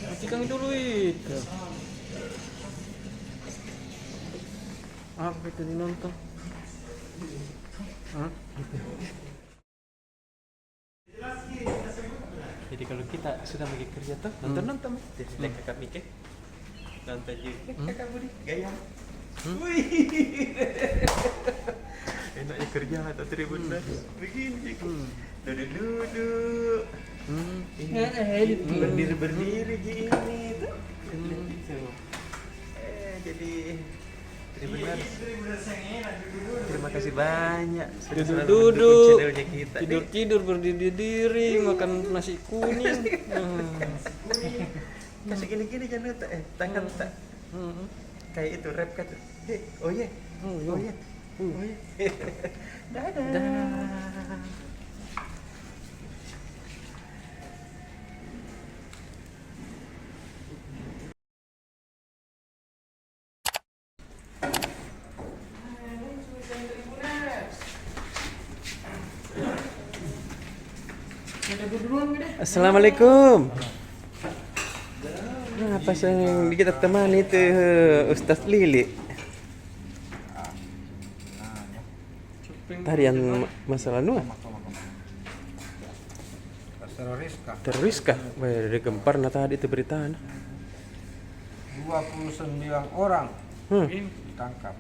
Matikan dulu itu. Apa itu dinonton? Hah? Jadi kalau kita sudah pergi kerja tuh nonton jadi kakak Mike nonton juga kakak Budi gaya. Wih, enaknya kerja atau tribunal begini duduk ini berdiri gini tuh jadi tribunal. Terima kasih banyak sudah selalu mendukung Duduk-duduk, channelnya kita. tidur-tidur, berdiri-diri, makan nasi kuning. Kasih gini-gini jangan tangan tak kayak itu rap kata. Oh ye. Oh ye. Oh ye. Dadah. Assalamualaikum. Apa yang kita temani itu Ustaz Lili? Tadi yang masalah nu? Teroris kah? Dari gempar nah tadi itu berita. 29 orang ditangkap.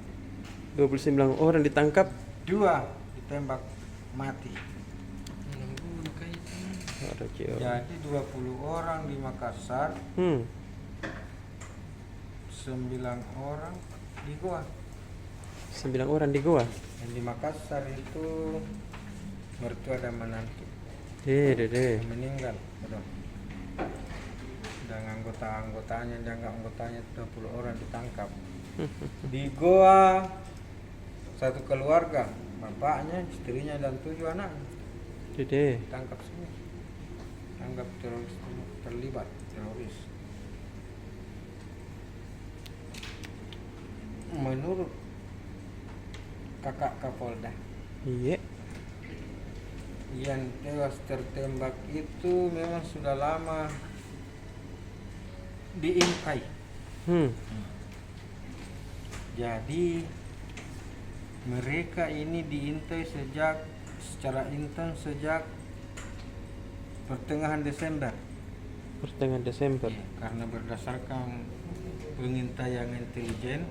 29 orang ditangkap. 2 ditembak mati. Jadi 20 orang di Makassar, 9 orang di Goa. 9 orang di Goa. Yang di Makassar itu mertua dan menantu Deh. meninggal, betul. Dan anggotanya dan anggotanya 20 orang ditangkap. Di Goa satu keluarga, bapaknya, istrinya dan 7 anak Deh. ditangkap semua. Anggap teroris, terlibat teroris. Menurut kakak Kapolda, Iya. yang tewas tertembak itu memang sudah lama diintai. Jadi mereka ini diintai secara intens sejak pertengahan Desember. Karena berdasarkan pengintaian intelijen,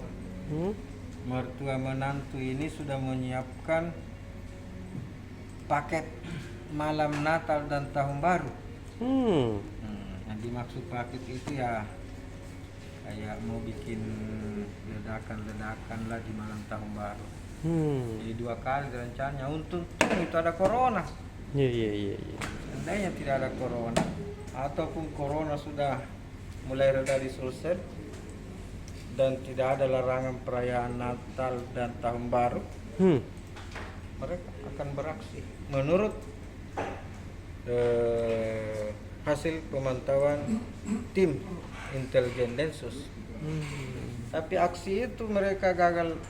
mertua menantu ini sudah menyiapkan paket malam Natal dan Tahun Baru. Yang dimaksud paket itu ya kayak mau bikin ledakan lah di malam Tahun Baru. Jadi 2 kali rencananya. Untung itu ada corona. Iya. Seandainya tidak ada corona ataupun corona sudah mulai reda di Sulsel dan tidak ada larangan perayaan Natal dan Tahun Baru, mereka akan beraksi menurut hasil pemantauan tim intelijen Densus. Tapi aksi itu mereka gagal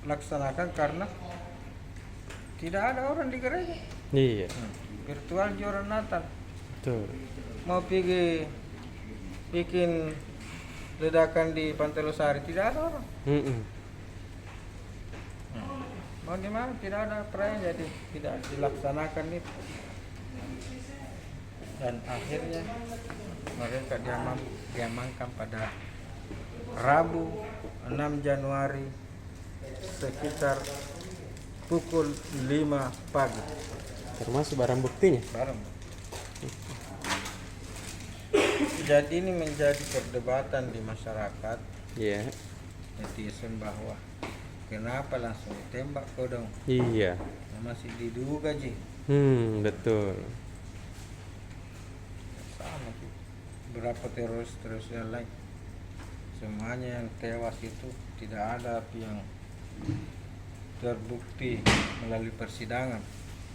laksanakan karena tidak ada orang di gereja. Iya. Virtual juara Natal. Betul. Mau pergi bikin ledakan di Pantai Losari tidak ada orang. Mau di mana tidak ada perayaan, jadi tidak dilaksanakan itu. Dan akhirnya mereka diamankan pada Rabu 6 Januari sekitar pukul 5 pagi. Termasuk barang buktinya. Jadi ini menjadi perdebatan di masyarakat, Iya. netizen, bahwa kenapa langsung ditembak kau dong? Iya. Masih diduga Ji. Betul. Sama sih. Berapa teroris yang lain? Semuanya yang tewas itu tidak ada yang terbukti melalui persidangan.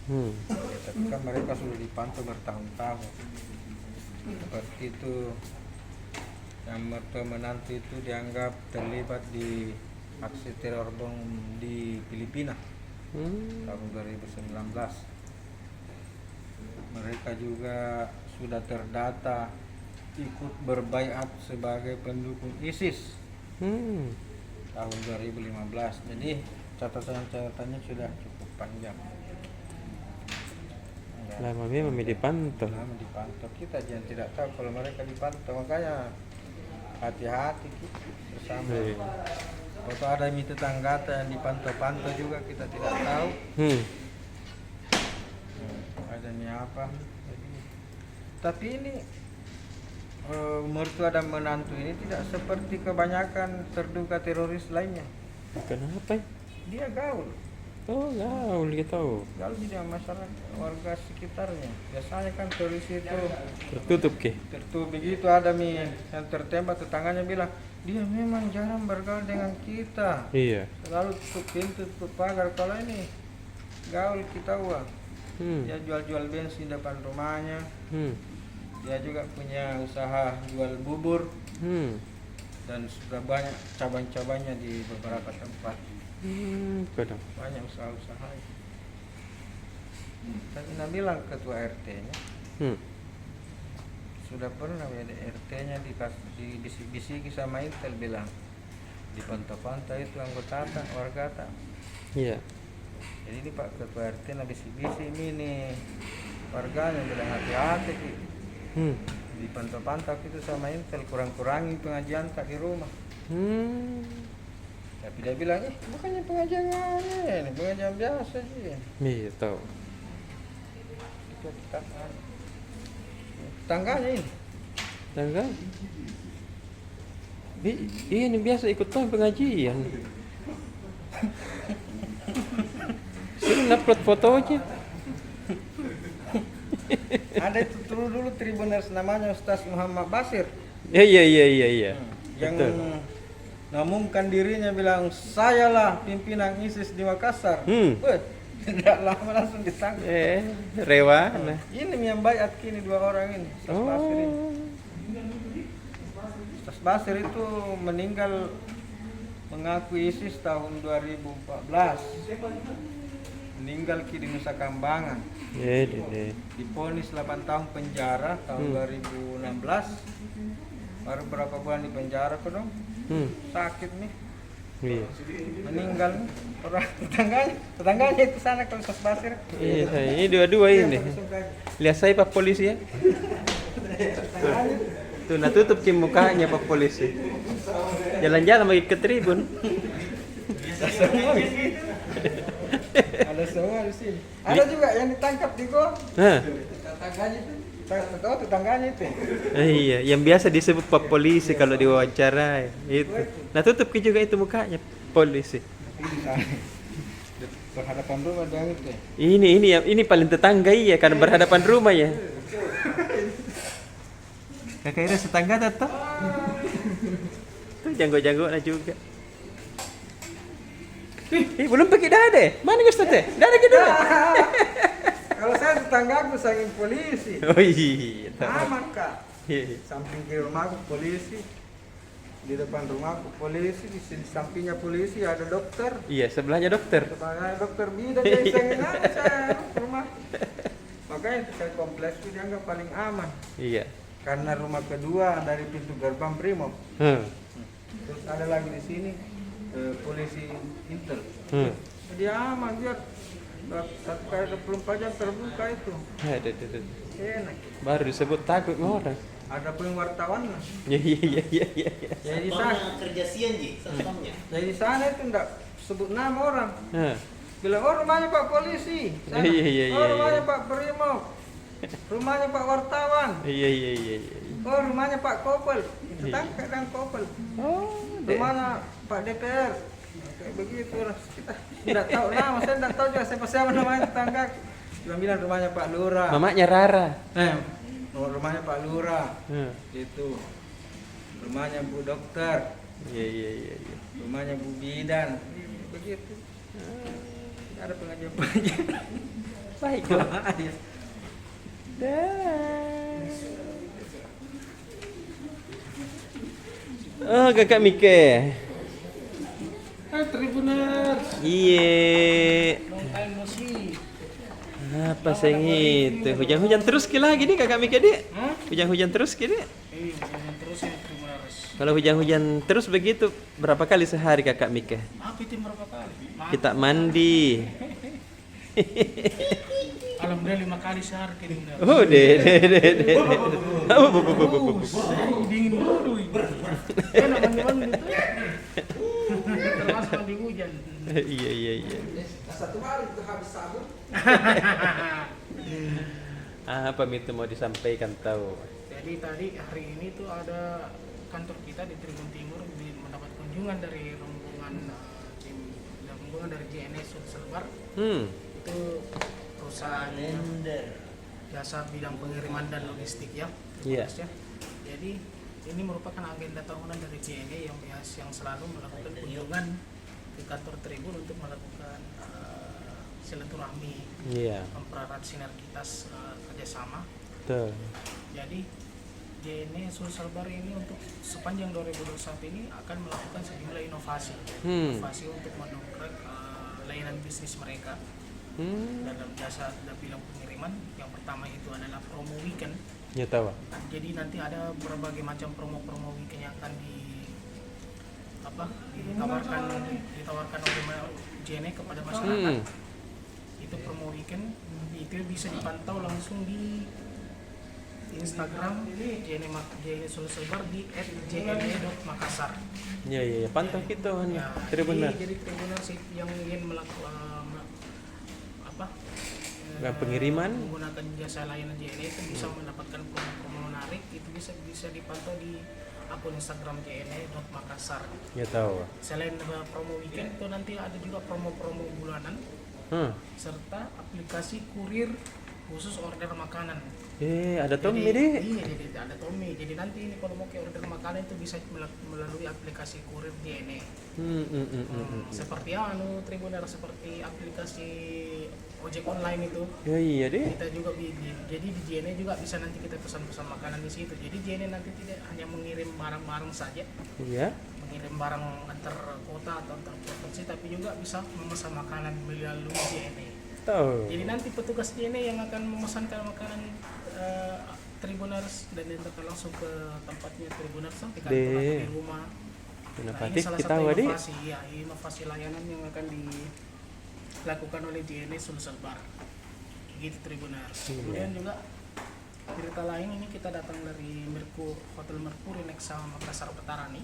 Ya, tapi kan mereka sudah dipantau bertahun-tahun. Seperti itu, yang mertua menantu itu dianggap terlibat di aksi teror bom di Filipina tahun 2019. Mereka juga sudah terdata ikut berbaiat sebagai pendukung ISIS tahun 2015. Jadi catatannya sudah cukup panjang. Lama memang dipantau. Lama dipantau, kita jangan tidak tahu kalau mereka dipantau, makanya hati-hati kita bersama. Kalau ada tetangga yang dipantau-pantau juga kita tidak tahu. Adanya apa? Tapi ini mertua dan menantu ini tidak seperti kebanyakan terduga teroris lainnya. Kenapa? Dia gaul. Oh, gaul gitu. Gaul di masyarakat warga sekitarnya. Biasanya kan teroris itu Tertutup ke? tertutup. Begitu ada yang tertembak, tetangganya bilang dia memang jarang bergaul dengan kita. Iya. Selalu tutup pintu, tutup pagar. Kalau ini gaul kita uang. Dia jual-jual bensin depan rumahnya. Dia juga punya usaha jual bubur. Dan sudah banyak cabang-cabangnya di beberapa tempat. Kadang. Banyak usaha-usaha. Dan Ina bilang ketua RT-nya sudah pernah RT-nya dibisik-bisiki sama Intel, bilang dipantau-pantau itu anggota warga tak. Iya. Jadi ini Pak ketua RT bisik-bisik ini nih warganya, bilang hati-hati Ki. Dipantau-pantau itu sama Intel, kurang-kurangi pengajian tak di rumah. Tapi dia bilang, bukannya pengajian ini pengajian biasa sih. Iya, tahu. Itu tangganya ini. Tangga? Ini biasa ikut tahun pengajian. Sini upload fotonya. Ada itu dulu Tribuners namanya Ustaz Muhammad Basir. Iya. Yang Betul. ngomongkan dirinya bilang, sayalah pimpinan ISIS di Makassar. Tidak lama langsung ditangkap. Rewa. Nah. Ini yang baiat kini dua orang ini. Ustaz Basir ini. Ustaz Basir itu meninggal mengaku ISIS tahun 2014. Meninggal di Nusa Kambangan. Diponis 8 tahun penjara tahun 2016. Baru berapa bulan di penjara kok dong? Sakit nih. Iya. Meninggal nih. Orang tetangganya itu sana kalau Ustaz Basir. Iya, ini dua-dua ini. Lihat saya Pak Polisi ya. Tuh, nah tutup mukanya Pak Polisi. Jalan-jalan lagi ke tribun. Ada semua di sini. Ada juga yang ditangkap di gol. Tetangganya itu. Tetangganya itu. Iya, yang biasa disebut Pak Polisi kalau diwawancara itu. Nah tutup juga itu mukanya polisi. Berhadapan rumah dengan itu. Ini paling tetangga iya karena berhadapan rumah ya. Kakak Ira tetangga tetap. Tuh janggo-janggona juga. Belum pakai dada. Mana Ustaz teh? Dada kita. Kalau saya tetanggaku saking polisi. Oh iya. Aman Kak. Samping kiri rumahku polisi. Di depan rumahku polisi, di sampingnya polisi ada dokter. Iya, sebelahnya dokter. Sebelahnya dokter bidan dari saya rumah. Makanya saya kompleks itu dianggap paling aman. Iya. Karena rumah kedua dari pintu gerbang Brimob. Terus ada lagi di sini polisi Intel. Jadi aman dia. Satu kali 24 jam terbuka itu. Enak. Baru disebut takut orang. Ada pun wartawan. Iya. Jadi sana kerja siang Ji, satpamnya. Jadi sana itu enggak sebut nama orang. Bilang, oh rumahnya Pak Polisi. Sana. Iya. Oh rumahnya Pak Brimob. Rumahnya Pak Wartawan. Iya. Oh rumahnya Pak Kopel. Itu tangkap dan Kopel. Rumahnya Pak DPR. Kayak begitu orang kita tidak tahu nama, saya tidak tahu juga siapa namanya tetangga. Cuma bilang rumahnya Pak Lurah. Mamanya Rara. Rumahnya Pak Lurah. Itu. Rumahnya Bu Dokter. Iya. Rumahnya Bu Bidan. Begitu. Ada pengajian. Baik. Oh, kakak Mike. Tribuners. Iya. Apa sayang itu? Hujan-hujan terus ke lagi nih kakak Mike dek. Hujan-hujan terus ke dek. Iya, terus ini Tribuners. Kalau hujan-hujan terus begitu, berapa kali sehari kakak Mika? Apa itu berapa kali? Kita mandi. Alhamdulillah 5 kali sehari Tribuners. Oh, deh. Dingin dulu ini. Enak mandi-mandi itu. Termasuk mandi hujan. Iya. Satu hari itu habis sabun. Apa itu mau disampaikan tahu? Jadi tadi hari ini tuh ada kantor kita di Tribun Timur mendapat kunjungan dari rombongan dari JNS Sulselbar. Itu perusahaan jasa bidang pengiriman dan logistik ya. Iya. Ya. Jadi ini merupakan agenda tahunan dari JNE yang selalu melakukan kunjungan ke kantor Tribun untuk melakukan silaturahmi, mempererat sinergitas kerjasama. Betul. Jadi JNE Sulselbar ini untuk sepanjang 2021 ini akan melakukan sejumlah inovasi untuk mendongkrak layanan bisnis mereka dalam jasa bidang pengiriman. Yang pertama itu adalah promo weekend. Ya tahu. Jadi nanti ada berbagai macam promo-promo weekend yang akan ditawarkan oleh JNE kepada masyarakat. Itu promo weekend itu bisa dipantau langsung di Instagram JNE Sulselbar di @jne.makassar. Iya, pantau kita Ya, Tribuners. jadi Tribuners yang ingin melakukan Pengiriman menggunakan jasa layanan JNE itu bisa mendapatkan promo-promo menarik. Itu bisa dipantau di akun Instagram jne.makassar. Ya tahu. Selain promo weekend itu nanti ada juga promo-promo bulanan serta aplikasi kurir khusus order makanan. Ada Tommy deh. Iya, jadi ada Tommy. Jadi nanti ini kalau mau ke order makanan itu bisa melalui aplikasi kurir JNE. Seperti Tribuners, seperti aplikasi ojek online itu. Ya iya deh. Kita juga jadi di JNE juga bisa nanti kita pesan-pesan makanan di situ. Jadi JNE nanti tidak hanya mengirim barang-barang saja. Iya. Mengirim barang antar kota atau antar provinsi, tapi juga bisa memesan makanan melalui JNE. Tahu. Jadi nanti petugas JNE yang akan memesankan makanan Tribuners dan diantarkan langsung ke tempatnya Tribuners sampai kantor atau di rumah. Ini salah satu inovasi layanan yang akan dilakukan oleh JNE Sulselbar. Gitu Tribuners. Kemudian juga berita lain ini kita datang dari Hotel Mercury Nexa Makassar Petarani.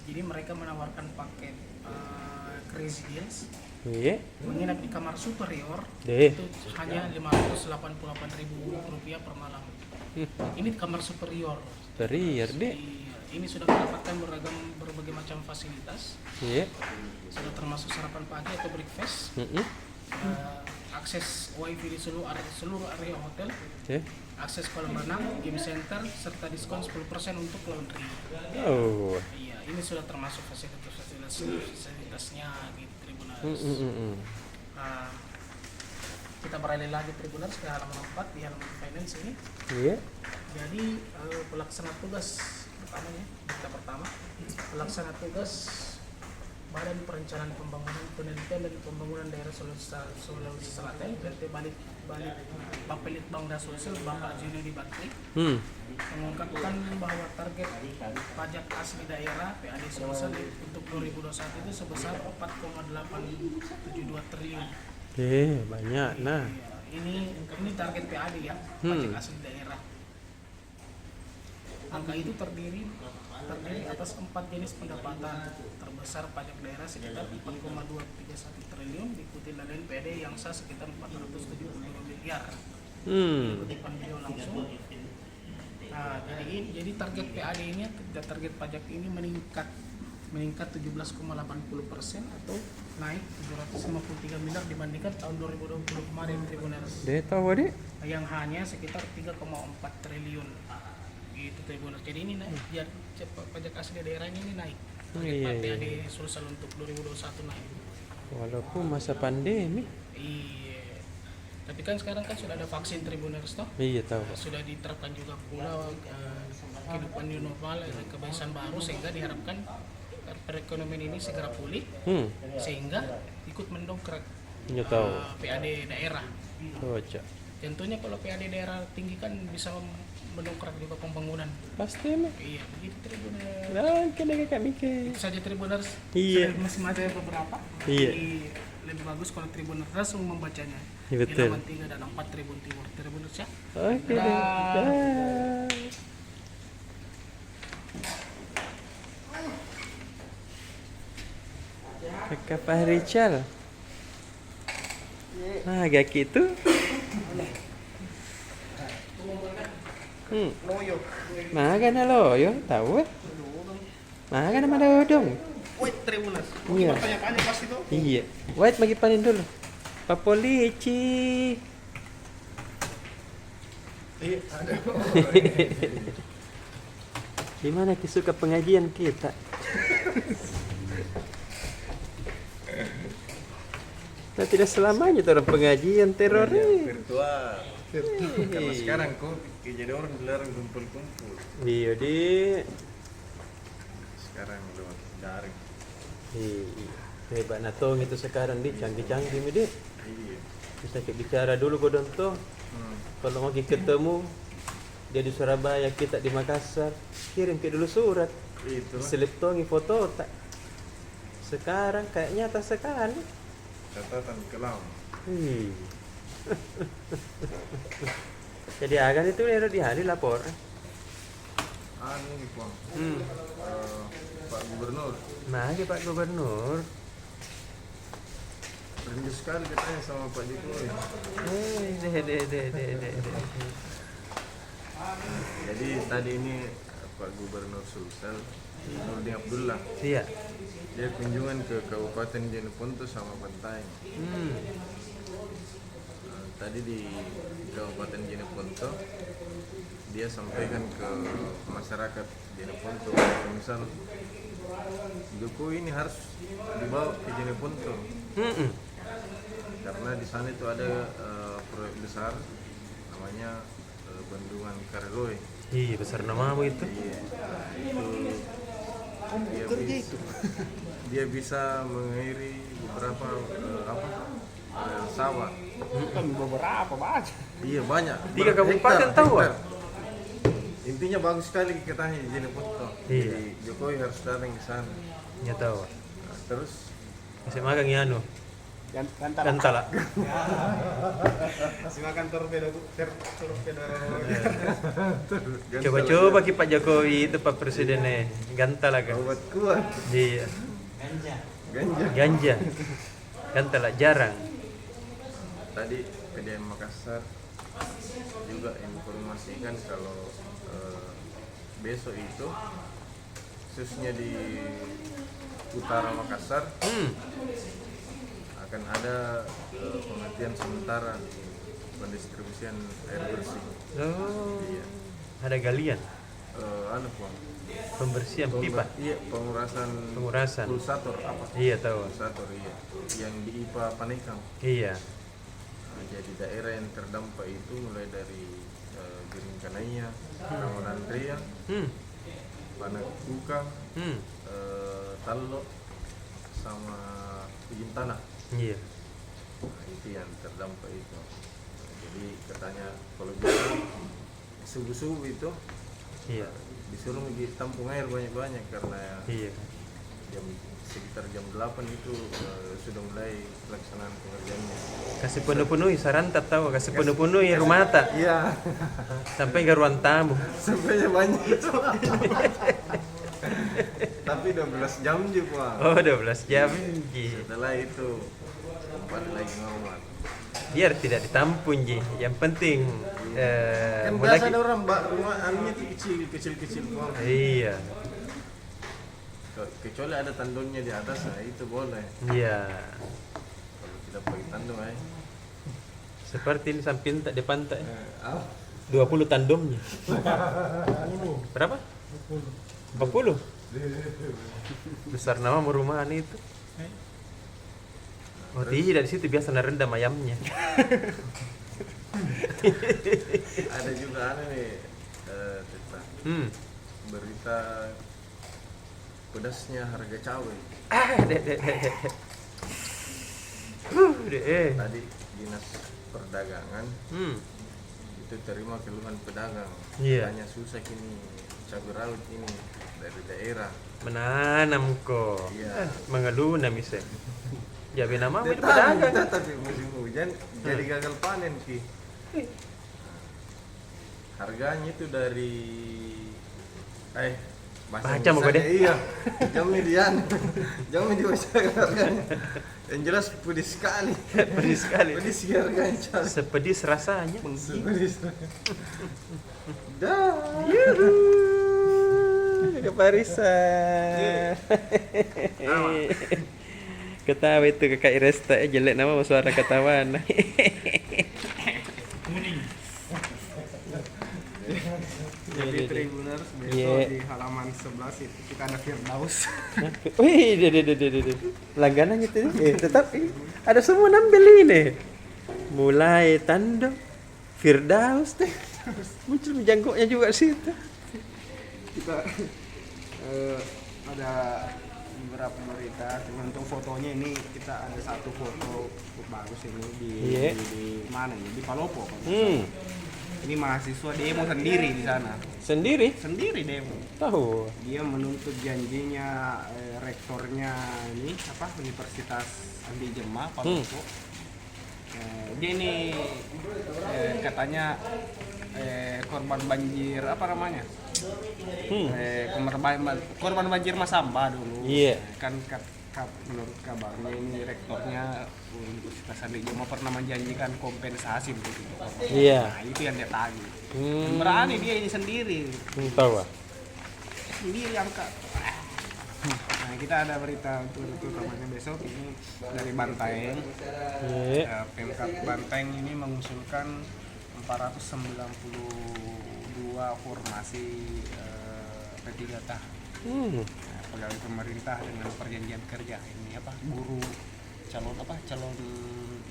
Jadi mereka menawarkan paket Crazy Deals. Menginap di kamar superior itu hanya Rp588.000 per malam. Ini kamar superior. Superior deh. Ini sudah mendapatkan berbagai macam fasilitas. Sudah termasuk sarapan pagi atau breakfast. Akses wifi di seluruh area hotel. Akses kolam renang, game center, serta diskon 10% untuk laundry. Iya, ini sudah termasuk fasilitasnya di Tribuners. Kita beralih lagi Tribuners ke halaman 4 di halaman finance ini. Jadi pelaksana tugas pelaksana tugas Badan Perencanaan Pembangunan Penelitian dan Pembangunan Daerah Sulawesi Selatan PT Bapelitbang Sulsel Bapak Junedi Bakri mengungkapkan bahwa target pajak asli daerah PAD Sulsel untuk 2021 itu sebesar 4,872 triliun. Banyak nah. Ini target PAD ya, pajak asli daerah. Angka itu terdiri atas 4 jenis pendapatan. Terbesar pajak daerah sekitar 4,231 triliun, diikuti lain PAD yang sah sekitar 472 miliar. Kutipan beliau langsung. Nah, jadi target PAD ini, target pajak ini meningkat 17,80% atau naik 753 miliar dibandingkan tahun 2020 kemarin Tribuners. Yang hanya sekitar 3,4 triliun. Gitu Tribuners. Jadi ini naik, pajak asli daerah ini naik. PAD Sulsel untuk 2021 naik. Walaupun masa pandemi. Iya. Tapi kan sekarang kan sudah ada vaksin Tribuners toh? Iya tahu. Sudah diterapkan juga pula kehidupan new normal, kebiasaan baru sehingga diharapkan perekonomian ini segera pulih sehingga ikut mendongkrak PAD daerah. Tentunya kalau PAD daerah tinggi kan bisa mendongkrak juga pembangunan. Pasti mah. Iya, begitu Tribuners. Nah, kena kakak mikir. Itu saja Tribuners. Iya. Masih ada beberapa. Iya. Jadi, lebih bagus kalau Tribuners langsung membacanya. Iya, betul. Di halaman 3 dan 4 Tribun Timur. Tribuners ya. Oke deh. Dah. Dah. Kakak Pak Richal. Ah, gaki itu. Loyo. Makan lo, yo tahu eh. Makan sama dodong. Wait, Tribuners. Iya. Pertanyaannya pas itu. Iya. Wait, bagi panin dulu. Pak Polisi. Iya, ada. Gimana suka pengajian kita? Nah, tidak selamanya tuh orang pengajian teroris. Virtual. Karena sekarang kok jadi orang dilarang kumpul-kumpul. Iya di. Sekarang lewat daring. Iya. Hebat natong itu sekarang di canggih-canggih mi di. Iya. Bisa kita bicara dulu kau tuh. Kalau mau ketemu dia di Surabaya, kita di Makassar, kirim ke dulu surat. Itulah. Selip tongi foto tak. Sekarang kayak nyata sekali. Catatan kelam. Jadi agan itu ada di hari lapor. Anu nih Bang. Pak Gubernur. Magi Pak Gubernur. Rindu sekali katanya sama Pak Jokowi. Deh. Jadi tadi ini Pak Gubernur Sulsel Nurdin Abdullah, Iya. dia kunjungan ke Kabupaten Jeneponto sama Bantaeng. Tadi di Kabupaten Jeneponto dia sampaikan ke masyarakat Jeneponto, misal Jokowi ini harus dibawa ke Jeneponto karena di sana itu ada proyek besar namanya Bendungan Kareloy. Iya, besar namamu itu. Iya, itu dia bisa mengairi beberapa sawah. Kan beberapa banyak. Iya banyak. 3 kabupaten tahu ah? Intinya bagus sekali katanya di Jeneponto. Iya. Jadi Jokowi harus datang ke sana. Ya tahu. Nah, terus Masih magang ya anu. Gantala. Masih makan torpedo. Coba-coba ki Pak Jokowi itu Pak Presidennya Gantala kan. obat kuat. Iya. Ganja. Ganja. Gantala jarang. Tadi PDM Makassar juga informasikan kalau besok itu khususnya di utara Makassar akan ada penghentian sementara pendistribusian air bersih. Oh. Iya. Ada galian. Anu Bang. Pembersihan pipa. Iya, pengurasan Pengurasan. pulsator apa? Iya tahu. Pulsator iya. Yang di IPA Panekam. Iya. Nah, jadi daerah yang terdampak itu mulai dari Giringkanaya, Ramonandria, Panakuka, Tallo, sama Ujung Tanah. Iya. Nah, itu yang terdampak itu. Jadi katanya kalau gitu subuh-subuh itu Iya. disuruh tampung air banyak-banyak karena Iya. sekitar jam 8 itu sudah mulai pelaksanaan pengerjaannya. Kasih penuh-penuhi sarantat tahu, kasih penuh-penuhi rumah tak Iya, sampai ke ruang tamu. sampainya banyak itu. Tapi 12 jam juga. Oh, 12 jam. Ji. Setelah itu kembali lagi normal. Biar tidak ditampung Ji. Yang penting Kan mulai biasa ada orang rumah anunya tuh kecil-kecil Bang. Iya. Kecuali ada tandonnya di atas, nah itu boleh. Iya. Kalau tidak pakai tandon Seperti ini samping tak depan tak. 20 ah. tandemnya. Berapa? 40. Besar nama rumahan itu. Oh tidak, di situ biasa rendam ayamnya. Ada juga nih Teta. Berita pedasnya harga cabai. Deh. Tadi dinas perdagangan itu terima keluhan pedagang. Iya. Tanya susah ini cabai rawit ini dari daerah. Menanam kok. Iya. Mengeluh namise. Jabe nama Dia itu tahu pedagang. kita tapi musim hujan jadi gagal panen sih. Harganya itu dari Baca mau gede. Iya. Jam median. Jam dibaca harganya. Yang jelas pedis sekali. Pedis sekali. Pedis harganya. Cas. Sepedis rasanya. Pedis. Dah. Keparisan. Ketawa itu kakak Iresta jelek nama suara ketawaan. Jadi Tribuners besok Iya. di halaman 11 itu kita ada Firdaus. Wih, deh. Langganan gitu nih. Tetap ada semua nampil ini. Mulai Tando, Firdaus deh. Muncul jangkuknya juga situ. Kita ada beberapa berita. Cuma untuk fotonya ini kita ada satu foto bagus ini di Iya. di mana ini? Di Palopo kan. Ini mahasiswa demo sendiri di sana. Sendiri demo. Tahu. Dia menuntut janjinya rektornya ini apa Universitas Andi Jema Palopo. Dia ini katanya korban banjir apa namanya? Korban banjir Masamba dulu. Iya. Kan menurut kabarnya ini rektornya Universitas Andi Jema pernah menjanjikan kompensasi untuk itu. Iya. Nah, itu yang dia tagih. Berani dia ini sendiri. Tahu. Sendiri angkat. Nah, kita ada berita untuk utamanya besok ini dari Bantaeng. Iya. Pemkab Bantaeng ini mengusulkan 492 formasi P3K. Pegawai pemerintah dengan perjanjian kerja ini apa calon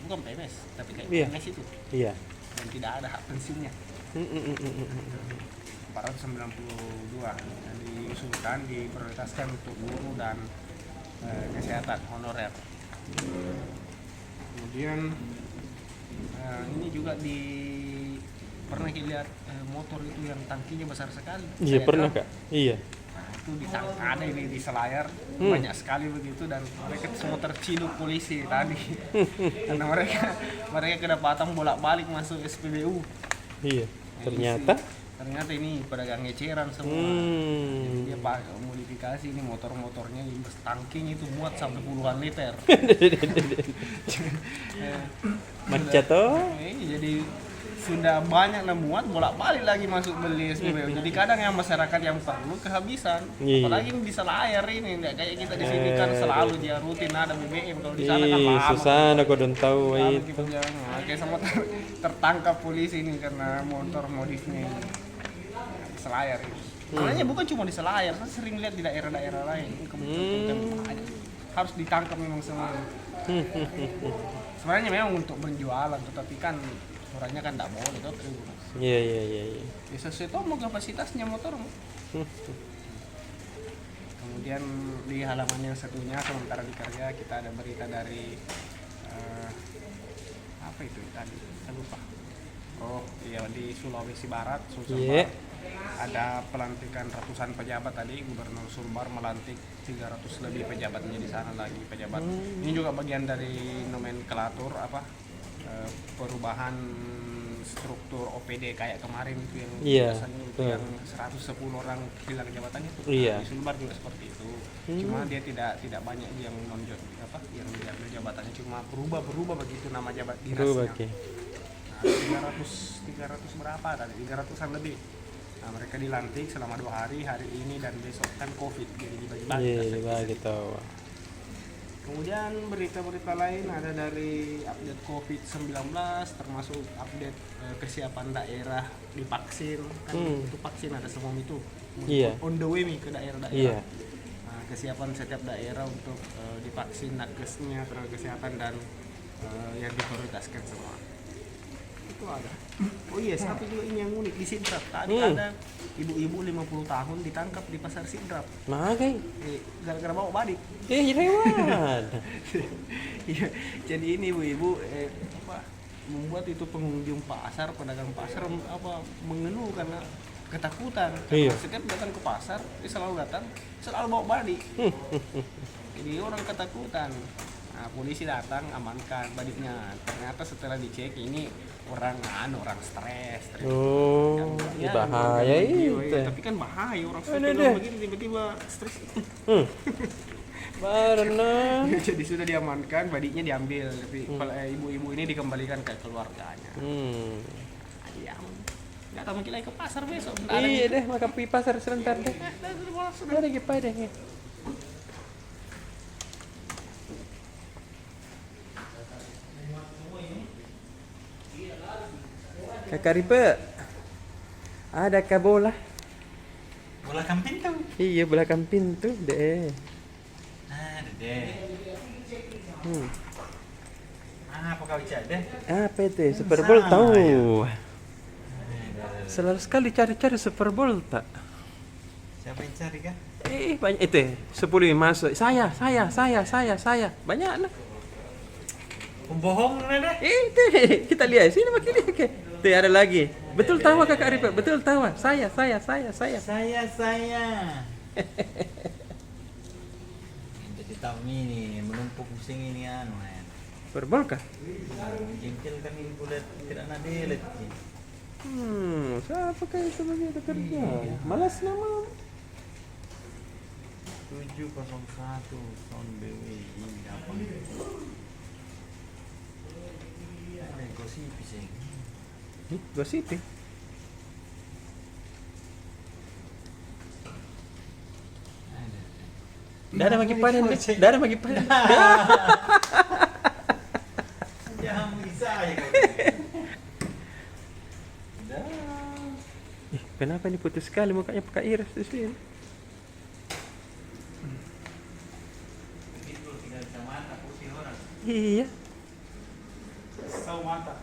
bukan PNS tapi kayak Iya. PNS itu Iya. dan tidak ada hak pensiunnya. 492 yang diusulkan diprioritaskan untuk guru dan kesehatan honorer. Kemudian ini juga pernah lihat motor itu yang tangkinya besar sekali. Iya Saya pernah tahu. Kak. Iya. Nah, itu ada ini di Selayar banyak sekali begitu dan mereka semua terciduk polisi tadi karena mereka kedapatan bolak-balik masuk SPBU. Iya. Nah, Ternyata ini pedagang ngeceran semua. Jadi dia pakai modifikasi ini motornya tangkinya itu muat sampai puluhan liter. macet toh. Jadi sudah banyak muat bolak-balik lagi masuk beli SPBU. Jadi kadang yang masyarakat yang perlu kehabisan. Iya. Apalagi di Selayar ini enggak kayak kita di sini kan selalu dia rutin ada BBM. Kalau di sana kan lama. Susah aku don't tahu Lama itu. kita jalan. Kayak sama tertangkap polisi ini karena motor modifnya ini. Di Selayar ini. Sebenarnya bukan cuma di Selayar, saya sering lihat di daerah-daerah lain. Harus ditangkap memang semua. Sebenarnya memang untuk berjualan, tetapi kan aturannya kan tidak boleh tuh. Iya. Ya sesuai tuh mau kapasitasnya motormu. Kemudian di halaman yang satunya sementara di kerja kita ada berita dari apa itu tadi? Saya lupa. Oh iya di Sulawesi Barat, Iya. ada pelantikan ratusan pejabat tadi. Gubernur Sulbar melantik 300 lebih pejabatnya di sana lagi pejabat. Ini juga bagian dari nomenklatur perubahan struktur OPD kayak kemarin itu yang Iya, biasanya itu betul. yang 110 orang hilang jabatannya itu. Iya. Di Sulbar juga seperti itu. Cuma dia tidak banyak yang nonjol yang diambil jabatannya, cuma berubah begitu nama jabat dinasnya. Oke. Nah, 300 berapa tadi? 300-an lebih. Nah, mereka dilantik selama 2 hari ini dan besok kan Covid jadi dibagi-bagi. Iya, Nah, dibagi tahu. Kemudian berita-berita lain ada dari update COVID-19 termasuk update kesiapan daerah divaksin kan itu vaksin ada semua itu Iya. on the way nih ke daerah-daerah. Iya. Nah, kesiapan setiap daerah untuk divaksin nakesnya, tenaga kesehatan dan yang diprioritaskan semua. Itu ada. Oh iya, satu juga ini yang unik di Sidrap. Tadi ada ibu-ibu 50 tahun ditangkap di pasar Sidrap. Magai. Gara-gara bawa badik. Lewat. Iya, jadi ini ibu-ibu membuat itu pengunjung pasar, pedagang pasar mengeluh karena ketakutan. Iya. Setiap datang ke pasar, dia selalu bawa balik. Jadi orang ketakutan. Nah, polisi datang amankan badiknya. Ternyata setelah dicek ini orang stres. Oh, bahaya itu. Tapi kan bahaya orang Ada stres deh. begini tiba-tiba stres. Karena Jadi sudah diamankan, badiknya diambil. Tapi kalau ibu-ibu ini dikembalikan ke keluarganya. Ayam. Nggak tahu mungkin lagi ke pasar besok. Nggak ada Iya gitu. deh, makan pergi pasar sebentar deh. Sudah. Ada apa deh? Kakak Ripe, adakah bola? Bola kamping tuh. Iya, belakang pintu deh. Ada deh. Hmm. Apa kau cari? Apa itu? Super Bowl Sama, tahu. ya. Selalu sekali cari-cari Super Bowl tak? Siapa yang cari kan? Banyak itu 10 yang masuk. Saya. Banyak nah. Pembohong ada. Itu kita lihat sini makin lihat ke. Tuh ada lagi. Betul tawa Kakak Arifah, betul tawa. Saya. Jadi tahu ini menumpuk pusing ini anu kan. Super Bowl kah? Jengkel kan ini kulit tidak ada delet. Siapa kayak itu begitu kerja? Malas nama. 701 Sound BWI apa? Ada gosip sih. Gosip. Darah bagi panen deh. Darah bagi panen. Jangan bisa ya. Kenapa ini putih sekali mukanya Pak Iras di sini? Iya. Sawo mata.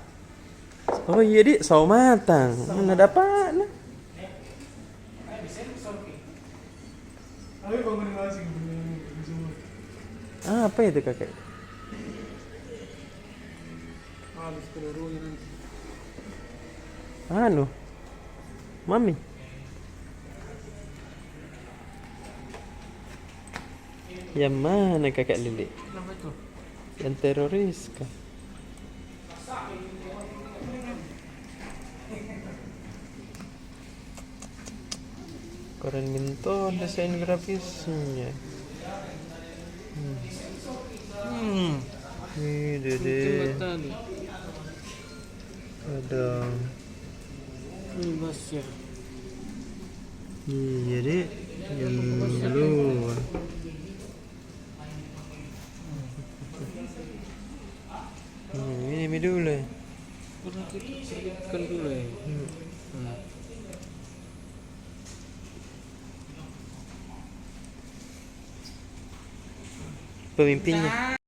Oh iya di sawo matang. Mana dapat? Nah. Ayo komunikasi Apa itu kakak? habis pelurunya nanti. Anu, mami. Yang mana kakak Lili? Kenapa itu? Yang teroris kah? Koran Minto desain grafisnya. Ini deh. Ada. Ini basir. Iya deh. Yang dulu. Ini dulu. Kan dulu ya. Pemimpinnya.